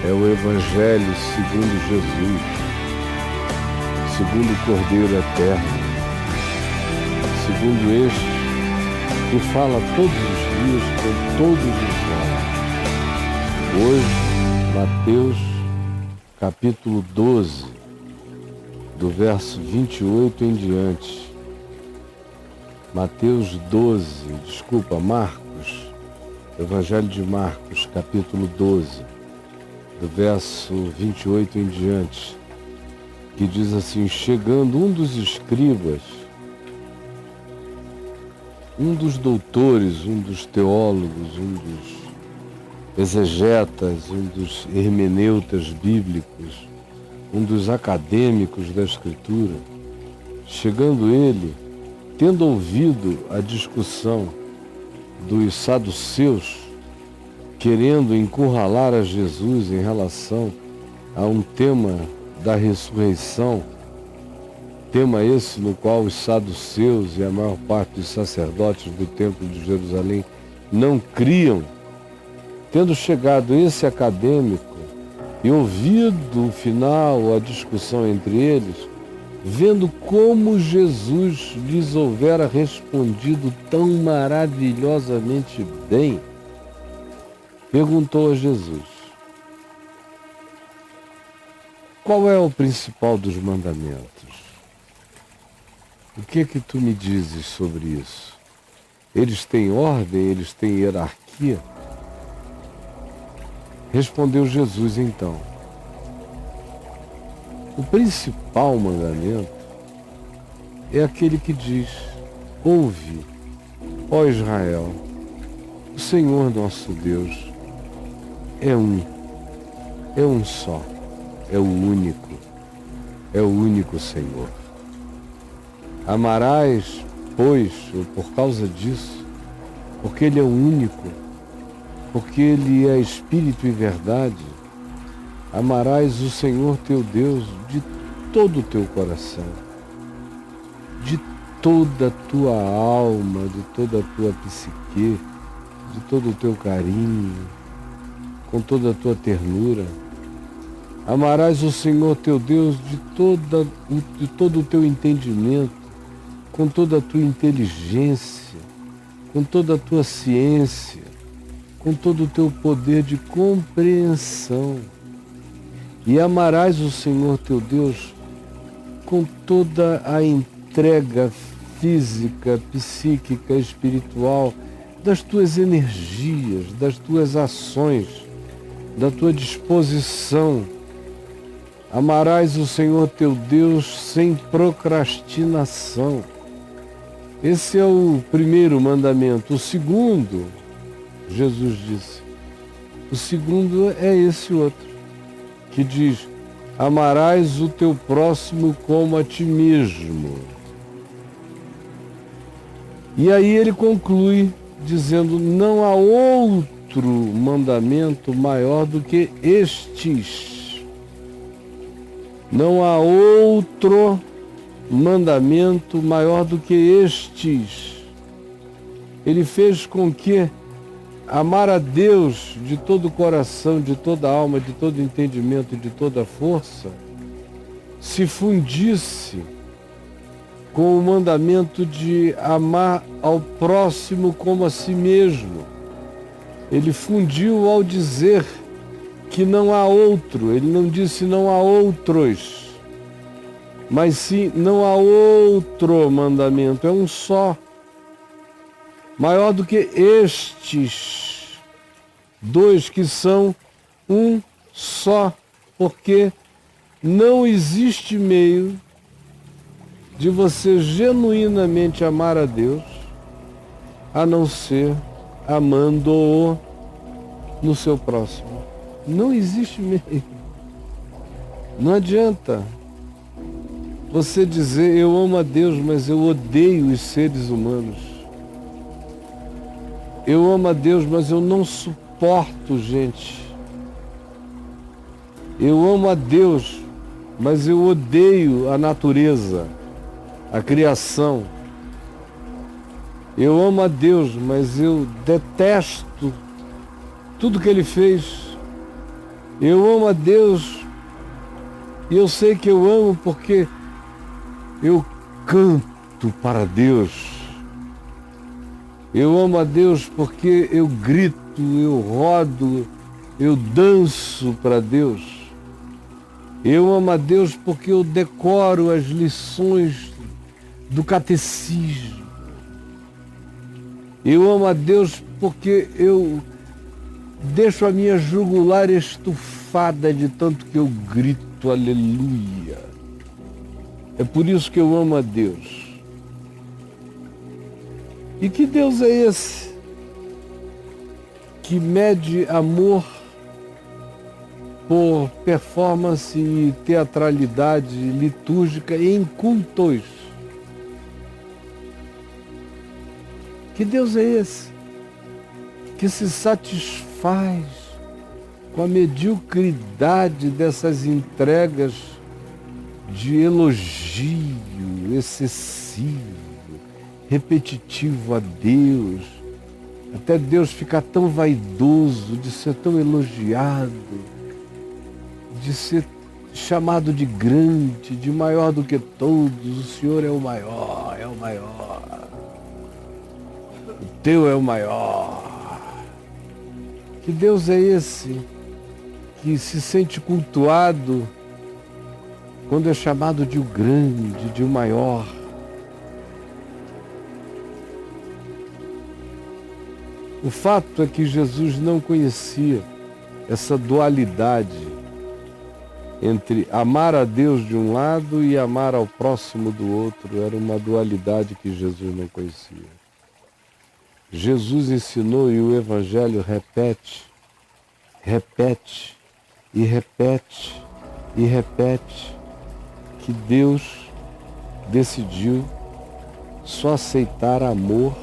é o Evangelho segundo Jesus, segundo o Cordeiro Eterno, segundo este que fala todos os dias com todos os homens. Hoje, Mateus, capítulo 12, do verso 28 em diante. Marcos, Evangelho de Marcos, capítulo 12, do verso 28 em diante, que diz assim: chegando um dos escribas, um dos doutores, um dos teólogos, um dos exegetas, um dos hermeneutas bíblicos, um dos acadêmicos da Escritura, chegando ele, tendo ouvido a discussão dos saduceus, querendo encurralar a Jesus em relação a um tema da ressurreição, tema esse no qual os saduceus e a maior parte dos sacerdotes do templo de Jerusalém não criam. Tendo chegado esse acadêmico e ouvido o final, a discussão entre eles, vendo como Jesus lhes houvera respondido tão maravilhosamente bem, perguntou a Jesus: qual é o principal dos mandamentos? O que tu me dizes sobre isso? Eles têm ordem, eles têm hierarquia? Respondeu Jesus então: o principal mandamento é aquele que diz: ouve, ó Israel, o Senhor nosso Deus é um só, é o único Senhor. Amarás, pois, por causa disso, porque Ele é o único, porque Ele é Espírito e verdade, amarás o Senhor teu Deus de todo o teu coração, de toda a tua alma, de toda a tua psique, de todo o teu carinho, com toda a tua ternura. Amarás o Senhor teu Deus de todo o teu entendimento, com toda a tua inteligência, com toda a tua ciência, com todo o teu poder de compreensão. E amarás o Senhor teu Deus com toda a entrega física, psíquica, espiritual, das tuas energias, das tuas ações, da tua disposição. Amarás o Senhor teu Deus sem procrastinação. Esse é o primeiro mandamento. O segundo, Jesus disse, o segundo é esse outro, que diz: amarás o teu próximo como a ti mesmo. E aí ele conclui dizendo: não há outro mandamento maior do que estes. Não há outro mandamento maior do que estes. Ele fez com que amar a Deus de todo o coração, de toda a alma, de todo o entendimento e de toda a força se fundisse com o mandamento de amar ao próximo como a si mesmo. Ele fundiu ao dizer que não há outro. Ele não disse não há outros, mas sim não há outro mandamento. É um só, maior do que estes dois, que são um só, porque não existe meio de você genuinamente amar a Deus a não ser amando-o no seu próximo. Não existe meio. Não adianta você dizer eu amo a Deus, mas eu odeio os seres humanos. Eu amo a Deus, mas eu não suporto gente. Eu amo a Deus, mas eu odeio a natureza, a criação. Eu amo a Deus, mas eu detesto tudo que Ele fez. Eu amo a Deus e eu sei que eu amo porque eu canto para Deus. Eu amo a Deus porque eu grito, eu rodo, eu danço para Deus. Eu amo a Deus porque eu decoro as lições do catecismo. Eu amo a Deus porque eu deixo a minha jugular estufada de tanto que eu grito aleluia. É por isso que eu amo a Deus. E que Deus é esse que mede amor por performance e teatralidade litúrgica em cultos? Que Deus é esse que se satisfaz com a mediocridade dessas entregas de elogio excessivo, repetitivo a Deus, até Deus ficar tão vaidoso de ser tão elogiado, de ser chamado de grande, de maior do que todos? O Senhor é o maior, é o maior. O teu é o maior. Que Deus é esse que se sente cultuado quando é chamado de o grande, de o maior? O fato é que Jesus não conhecia essa dualidade entre amar a Deus de um lado e amar ao próximo do outro. Era uma dualidade que Jesus não conhecia. Jesus ensinou e o Evangelho repete e repete e repete que Deus decidiu só aceitar amor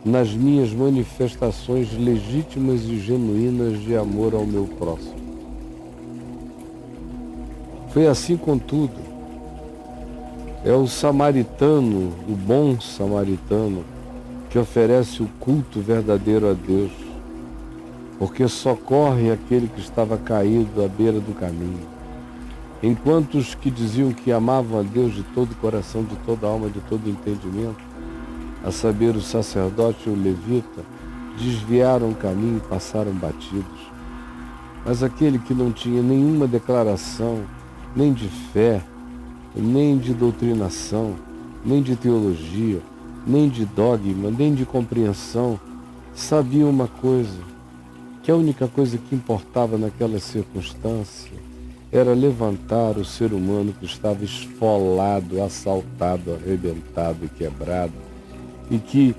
nas minhas manifestações legítimas e genuínas de amor ao meu próximo. Foi assim com tudo. É o samaritano, o bom samaritano, que oferece o culto verdadeiro a Deus, porque socorre aquele que estava caído à beira do caminho. Enquanto os que diziam que amavam a Deus de todo o coração, de toda a alma, de todo o entendimento, a saber, o sacerdote e o levita, desviaram o caminho e passaram batidos. Mas aquele que não tinha nenhuma declaração, nem de fé, nem de doutrinação, nem de teologia, nem de dogma, nem de compreensão, sabia uma coisa, que a única coisa que importava naquela circunstância era levantar o ser humano que estava esfolado, assaltado, arrebentado e quebrado, e que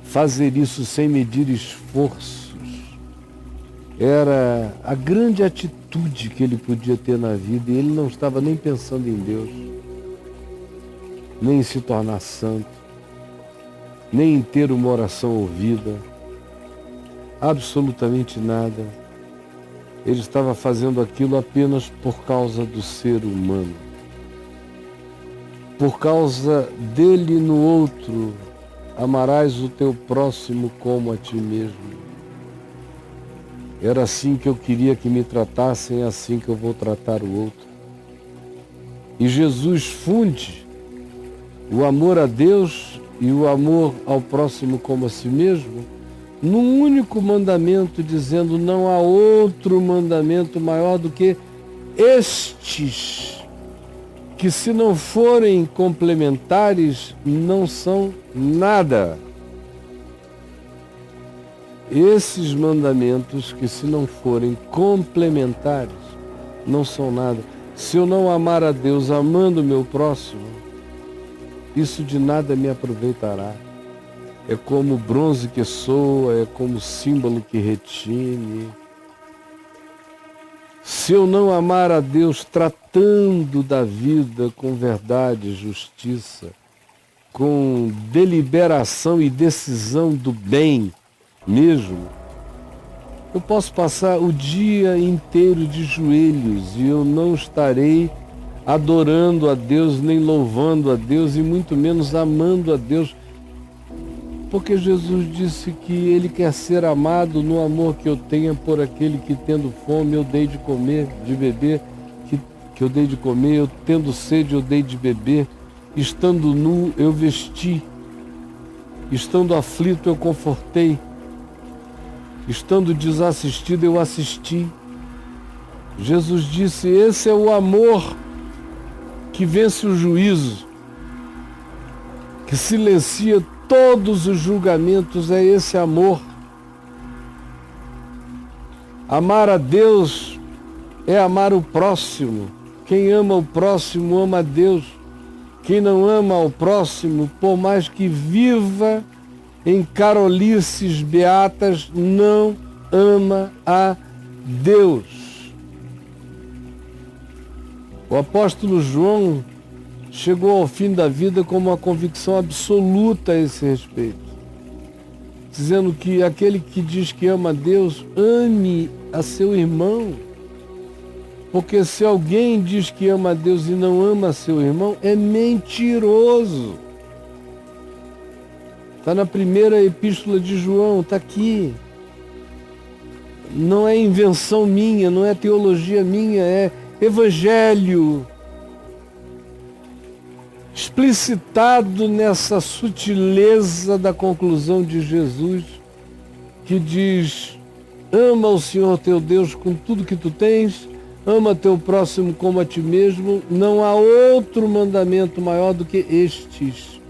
fazer isso sem medir esforços era a grande atitude que ele podia ter na vida, e ele não estava nem pensando em Deus, nem em se tornar santo, nem em ter uma oração ouvida, absolutamente nada. Ele estava fazendo aquilo apenas por causa do ser humano, por causa dele no outro. Amarás o teu próximo como a ti mesmo. Era assim que eu queria que me tratassem, é assim que eu vou tratar o outro. E Jesus funde o amor a Deus e o amor ao próximo como a si mesmo num único mandamento, dizendo: não há outro mandamento maior do que estes, que se não forem complementares, não são nada. Esses mandamentos que, se não forem complementares, não são nada. Se eu não amar a Deus amando o meu próximo, isso de nada me aproveitará. É como bronze que soa, é como símbolo que retine. Se eu não amar a Deus tratando da vida com verdade e justiça, com deliberação e decisão do bem mesmo, eu posso passar o dia inteiro de joelhos e eu não estarei adorando a Deus, nem louvando a Deus, e muito menos amando a Deus. Porque Jesus disse que Ele quer ser amado no amor que eu tenha por aquele que, tendo fome, eu dei de comer, de beber, que eu dei de comer, eu tendo sede, eu dei de beber, estando nu, eu vesti, estando aflito, eu confortei, estando desassistido, eu assisti. Jesus disse: esse é o amor que vence o juízo, que silencia todos os julgamentos, é esse amor. Amar a Deus é amar o próximo. Quem ama o próximo ama a Deus. Quem não ama ao próximo, por mais que viva em carolices beatas, não ama a Deus. O apóstolo João chegou ao fim da vida com uma convicção absoluta a esse respeito, dizendo que aquele que diz que ama a Deus, ame a seu irmão. Porque se alguém diz que ama a Deus e não ama seu irmão, é mentiroso. Está na primeira epístola de João, está aqui. Não é invenção minha, não é teologia minha, é evangelho explicitado nessa sutileza da conclusão de Jesus, que diz: ama o Senhor teu Deus com tudo que tu tens, ama teu próximo como a ti mesmo. Não há outro mandamento maior do que estes,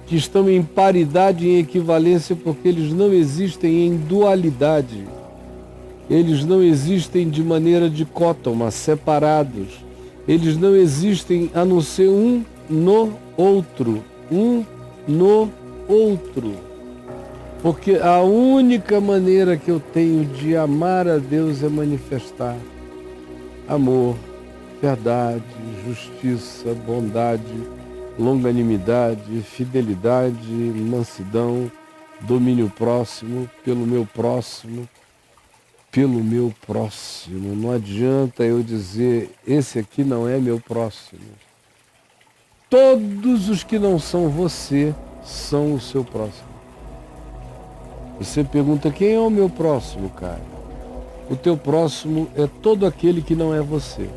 que estão em paridade e em equivalência, porque eles não existem em dualidade. Eles não existem de maneira dicótoma, separados. Eles não existem a não ser um no outro. Um no outro. Porque a única maneira que eu tenho de amar a Deus é manifestar amor, verdade, justiça, bondade, longanimidade, fidelidade, mansidão, domínio próximo, pelo meu próximo. Pelo meu próximo. Não adianta eu dizer: esse aqui não é meu próximo. Todos os que não são você são o seu próximo. Você pergunta: quem é o meu próximo, cara? O teu próximo é todo aquele que não é você.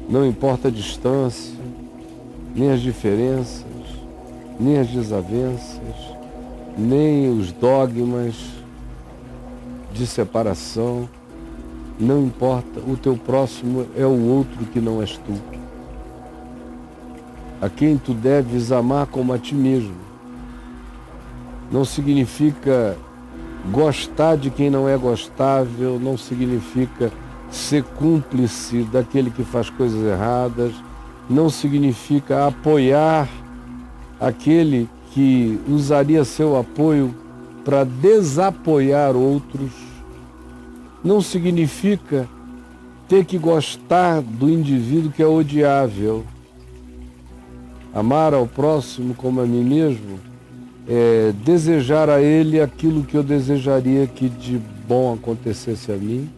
Não importa a distância, nem as diferenças, nem as desavenças, nem os dogmas de separação. Não importa, o teu próximo é o outro que não és tu, a quem tu deves amar como a ti mesmo. Não significa gostar de quem não é gostável, não significa ser cúmplice daquele que faz coisas erradas, não significa apoiar aquele que usaria seu apoio para desapoiar outros, não significa ter que gostar do indivíduo que é odiável. Amar ao próximo como a mim mesmo é desejar a ele aquilo que eu desejaria que de bom acontecesse a mim.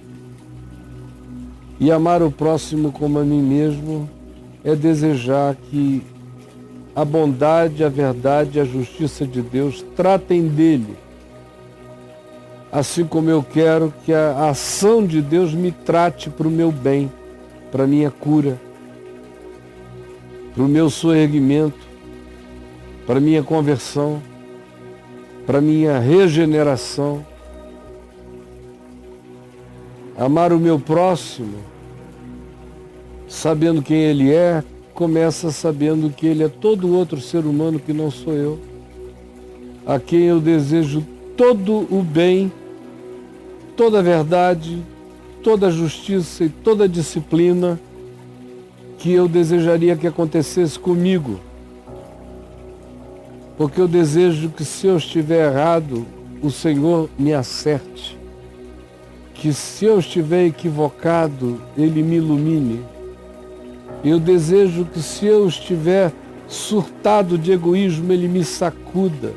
E amar o próximo como a mim mesmo é desejar que a bondade, a verdade e a justiça de Deus tratem dele, assim como eu quero que a ação de Deus me trate para o meu bem, para a minha cura, para o meu soerguimento, para a minha conversão, para a minha regeneração. Amar o meu próximo, sabendo quem ele é, começa sabendo que ele é todo outro ser humano que não sou eu, a quem eu desejo todo o bem, toda a verdade, toda a justiça e toda a disciplina que eu desejaria que acontecesse comigo. Porque eu desejo que, se eu estiver errado, o Senhor me acerte. Que, se eu estiver equivocado, Ele me ilumine. Eu desejo que, se eu estiver surtado de egoísmo, Ele me sacuda.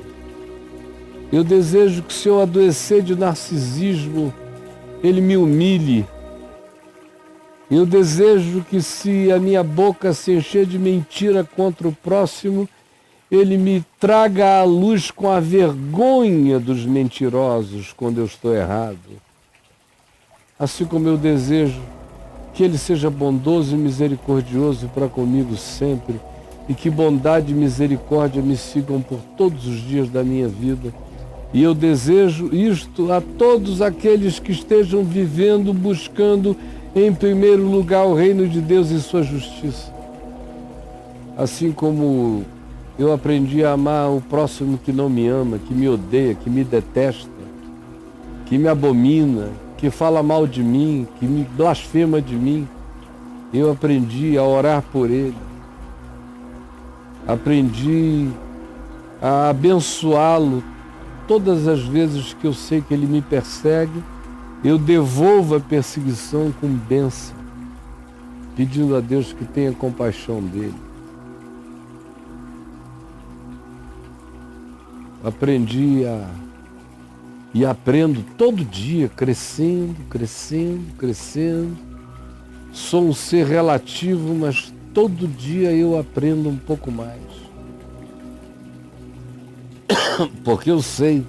Eu desejo que, se eu adoecer de narcisismo, Ele me humilhe. Eu desejo que, se a minha boca se encher de mentira contra o próximo, Ele me traga à luz com a vergonha dos mentirosos quando eu estou errado. Assim como eu desejo que Ele seja bondoso e misericordioso para comigo sempre, e que bondade e misericórdia me sigam por todos os dias da minha vida. E eu desejo isto a todos aqueles que estejam vivendo, buscando em primeiro lugar o reino de Deus e sua justiça. Assim como eu aprendi a amar o próximo que não me ama, que me odeia, que me detesta, que me abomina, que fala mal de mim, que me blasfema de mim, eu aprendi a orar por ele. Aprendi a abençoá-lo todas as vezes que eu sei que ele me persegue. Eu devolvo a perseguição com bênção, pedindo a Deus que tenha compaixão dele. Aprendi e aprendo todo dia, crescendo. Sou um ser relativo, mas todo dia eu aprendo um pouco mais. Porque eu sei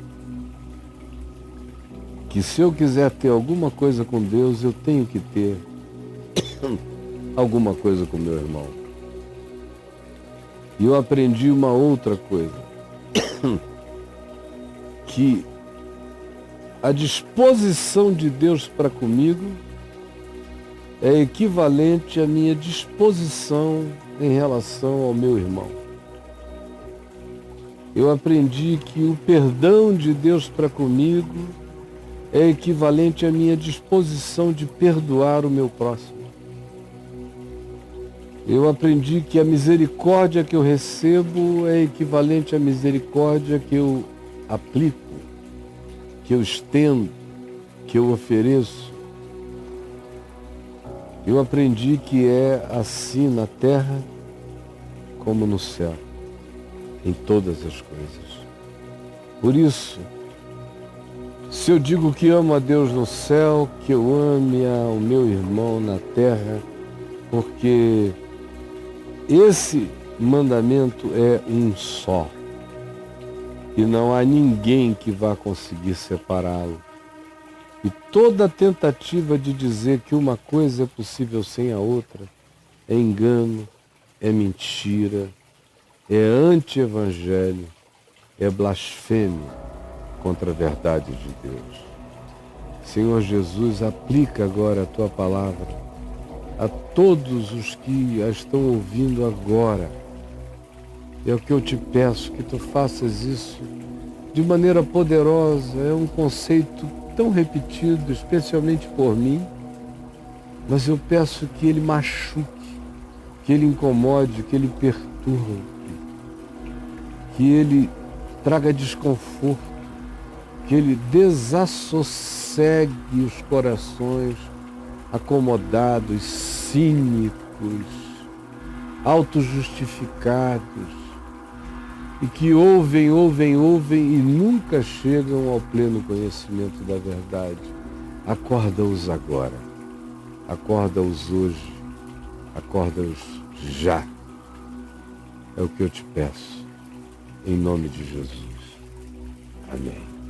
que se eu quiser ter alguma coisa com Deus, eu tenho que ter alguma coisa com meu irmão. E eu aprendi uma outra coisa, que a disposição de Deus para comigo é equivalente à minha disposição em relação ao meu irmão. Eu aprendi que o perdão de Deus para comigo é equivalente à minha disposição de perdoar o meu próximo. Eu aprendi que a misericórdia que eu recebo é equivalente à misericórdia que eu aplico, que eu estendo, que eu ofereço. Eu aprendi que é assim na terra como no céu, em todas as coisas. Por isso, se eu digo que amo a Deus no céu, que eu ame ao meu irmão na terra, porque esse mandamento é um só. E não há ninguém que vá conseguir separá-lo. E toda tentativa de dizer que uma coisa é possível sem a outra é engano, é mentira, é anti-evangelho, é blasfêmia contra a verdade de Deus. Senhor Jesus, aplica agora a Tua palavra a todos os que a estão ouvindo agora. É o que eu te peço, que Tu faças isso de maneira poderosa. É um conceito tão repetido, especialmente por mim, mas eu peço que ele machuque, que ele incomode, que ele perturbe, que ele traga desconforto, que ele desassossegue os corações acomodados, cínicos, autojustificados, e que ouvem e nunca chegam ao pleno conhecimento da verdade. Acorda-os agora, acorda-os hoje, acorda-os já. É o que eu te peço, em nome de Jesus. Amém.